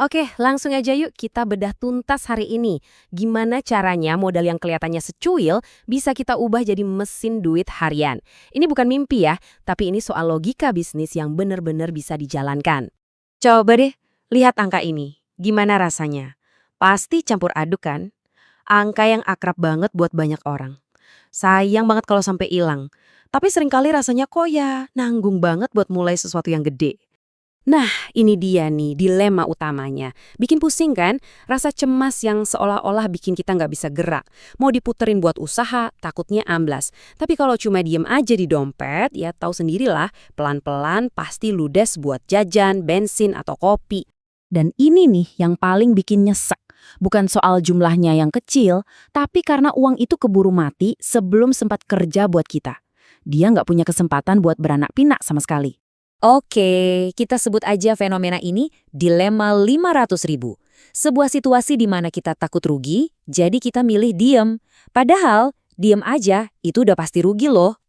Oke, langsung aja yuk kita bedah tuntas hari ini. Gimana caranya modal yang kelihatannya secuil bisa kita ubah jadi mesin duit harian. Ini bukan mimpi ya, tapi ini soal logika bisnis yang benar-benar bisa dijalankan. Coba deh, lihat angka ini. Gimana rasanya? Pasti campur aduk kan? Angka yang akrab banget buat banyak orang. Sayang banget kalau sampai hilang. Tapi seringkali rasanya kok ya nanggung banget buat mulai sesuatu yang gede. Nah, ini dia nih dilema utamanya. Bikin pusing kan? Rasa cemas yang seolah-olah bikin kita nggak bisa gerak. Mau diputerin buat usaha, takutnya amblas. Tapi kalau cuma diem aja di dompet, ya tahu sendirilah, pelan-pelan pasti ludes buat jajan, bensin, atau kopi. Dan ini nih yang paling bikin nyesek. Bukan soal jumlahnya yang kecil, tapi karena uang itu keburu mati sebelum sempat kerja buat kita. Dia nggak punya kesempatan buat beranak pinak sama sekali. Oke, kita sebut aja fenomena ini dilema 500.000. Sebuah situasi di mana kita takut rugi, jadi kita milih diem. Padahal, diem aja itu udah pasti rugi loh.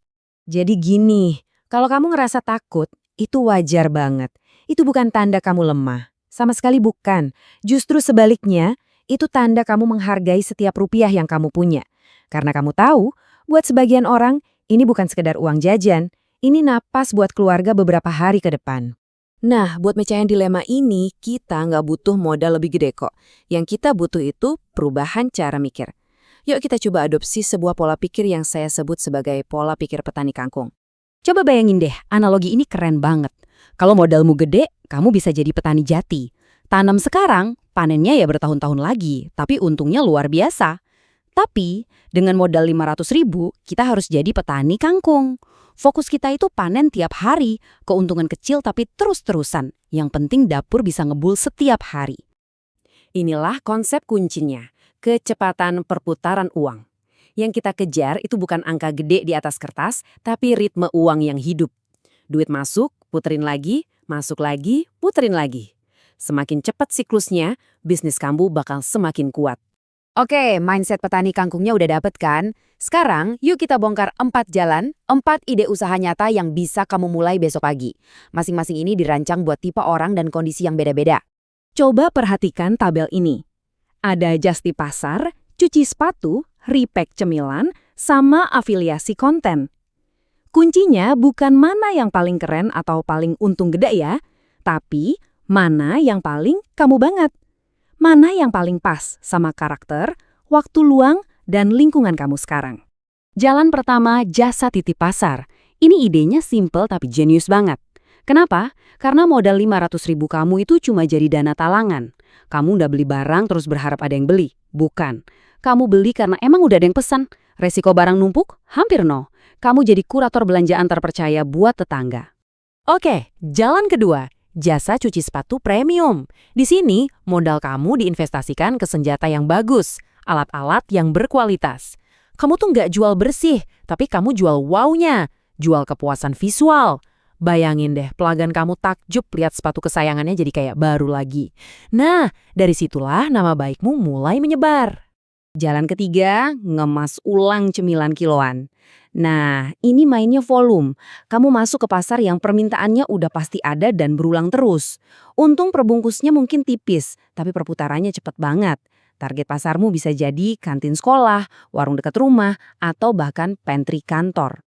Jadi gini, kalau kamu ngerasa takut, itu wajar banget. Itu bukan tanda kamu lemah. Sama sekali bukan. Justru sebaliknya, itu tanda kamu menghargai setiap rupiah yang kamu punya. Karena kamu tahu, buat sebagian orang, ini bukan sekedar uang jajan. Ini napas buat keluarga beberapa hari ke depan. Nah, buat mecahin dilema ini, kita nggak butuh modal lebih gede kok. Yang kita butuh itu perubahan cara mikir. Yuk kita coba adopsi sebuah pola pikir yang saya sebut sebagai pola pikir petani kangkung. Coba bayangin deh, analogi ini keren banget. Kalau modalmu gede, kamu bisa jadi petani jati. Tanam sekarang, panennya ya bertahun-tahun lagi, tapi untungnya luar biasa. Tapi, dengan modal 500.000, kita harus jadi petani kangkung. Fokus kita itu panen tiap hari, keuntungan kecil tapi terus-terusan. Yang penting dapur bisa ngebul setiap hari. Inilah konsep kuncinya, kecepatan perputaran uang. Yang kita kejar itu bukan angka gede di atas kertas, tapi ritme uang yang hidup. Duit masuk, puterin lagi, masuk lagi, puterin lagi. Semakin cepat siklusnya, bisnis kamu bakal semakin kuat. Oke, mindset petani kangkungnya udah dapet kan? Sekarang, yuk kita bongkar 4 jalan, 4 ide usaha nyata yang bisa kamu mulai besok pagi. Masing-masing ini dirancang buat tipe orang dan kondisi yang beda-beda. Coba perhatikan tabel ini. Ada just di pasar, cuci sepatu, repack cemilan, sama afiliasi konten. Kuncinya bukan mana yang paling keren atau paling untung gede ya, tapi mana yang paling kamu banget. Mana yang paling pas sama karakter, waktu luang, dan lingkungan kamu sekarang. Jalan pertama, jasa titip pasar. Ini idenya simple tapi jenius banget. Kenapa? Karena modal 500.000 kamu itu cuma jadi dana talangan. Kamu udah beli barang terus berharap ada yang beli. Bukan. Kamu beli karena emang udah ada yang pesan. Resiko barang numpuk? Hampir nol. Kamu jadi kurator belanjaan terpercaya buat tetangga. Oke, jalan kedua. Jasa cuci sepatu premium. Di sini, modal kamu diinvestasikan ke senjata yang bagus, alat-alat yang berkualitas. Kamu tuh nggak jual bersih, tapi kamu jual wow-nya, jual kepuasan visual. Bayangin deh, pelanggan kamu takjub lihat sepatu kesayangannya jadi kayak baru lagi. Nah, dari situlah nama baikmu mulai menyebar. Jalan ketiga, ngemas ulang cemilan kiloan. Nah, ini mainnya volume. Kamu masuk ke pasar yang permintaannya udah pasti ada dan berulang terus. Untung perbungkusnya mungkin tipis, tapi perputarannya cepet banget. Target pasarmu bisa jadi kantin sekolah, warung dekat rumah, atau bahkan pantry kantor.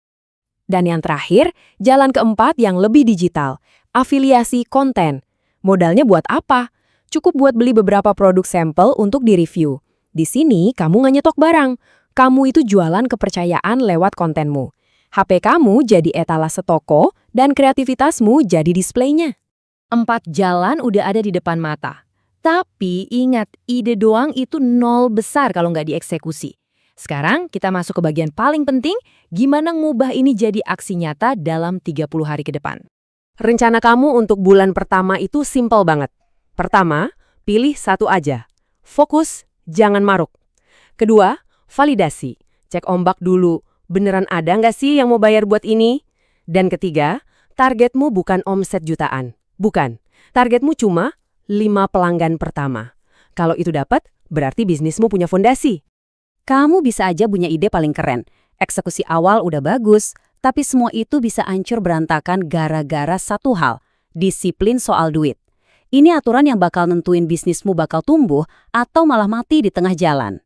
Dan yang terakhir, jalan keempat yang lebih digital, afiliasi konten. Modalnya buat apa? Cukup buat beli beberapa produk sampel untuk di-review. Di sini kamu nggak nyetok barang. Kamu itu jualan kepercayaan lewat kontenmu. HP kamu jadi etalase toko dan kreativitasmu jadi displaynya. 4 jalan udah ada di depan mata. Tapi ingat, ide doang itu nol besar kalau nggak dieksekusi. Sekarang kita masuk ke bagian paling penting, gimana ngubah ini jadi aksi nyata dalam 30 hari ke depan. Rencana kamu untuk bulan pertama itu simpel banget. Pertama, pilih satu aja. Fokus, jangan maruk. Kedua, validasi. Cek ombak dulu, beneran ada nggak sih yang mau bayar buat ini? Dan ketiga, targetmu bukan omset jutaan. Bukan. Targetmu cuma 5 pelanggan pertama. Kalau itu dapat, berarti bisnismu punya fondasi. Kamu bisa aja punya ide paling keren. Eksekusi awal udah bagus, tapi semua itu bisa hancur berantakan gara-gara satu hal, disiplin soal duit. Ini aturan yang bakal nentuin bisnismu bakal tumbuh atau malah mati di tengah jalan.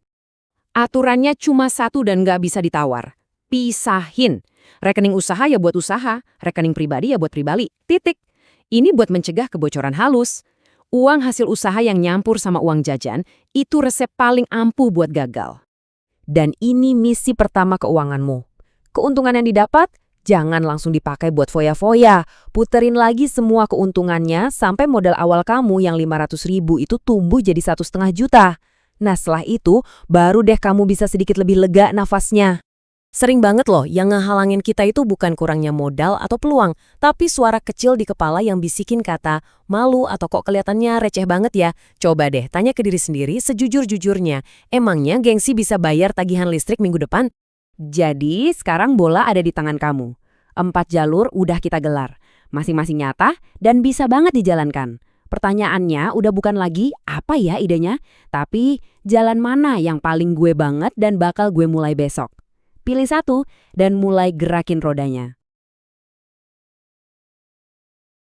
Aturannya cuma satu dan nggak bisa ditawar. Pisahin. Rekening usaha ya buat usaha, rekening pribadi ya buat pribadi. Titik. Ini buat mencegah kebocoran halus. Uang hasil usaha yang nyampur sama uang jajan, itu resep paling ampuh buat gagal. Dan ini misi pertama keuanganmu. Keuntungan yang didapat, jangan langsung dipakai buat foya-foya. Puterin lagi semua keuntungannya sampai modal awal kamu yang 500.000 itu tumbuh jadi 1,5 juta. Nah setelah itu, baru deh kamu bisa sedikit lebih lega nafasnya. Sering banget loh, yang ngehalangin kita itu bukan kurangnya modal atau peluang, tapi suara kecil di kepala yang bisikin kata, malu atau kok kelihatannya receh banget ya. Coba deh, tanya ke diri sendiri sejujur-jujurnya, emangnya gengsi bisa bayar tagihan listrik minggu depan? Jadi, sekarang bola ada di tangan kamu. 4 jalur udah kita gelar, masing-masing nyata dan bisa banget dijalankan. Pertanyaannya udah bukan lagi apa ya idenya, tapi jalan mana yang paling gue banget dan bakal gue mulai besok. Pilih satu dan mulai gerakin rodanya.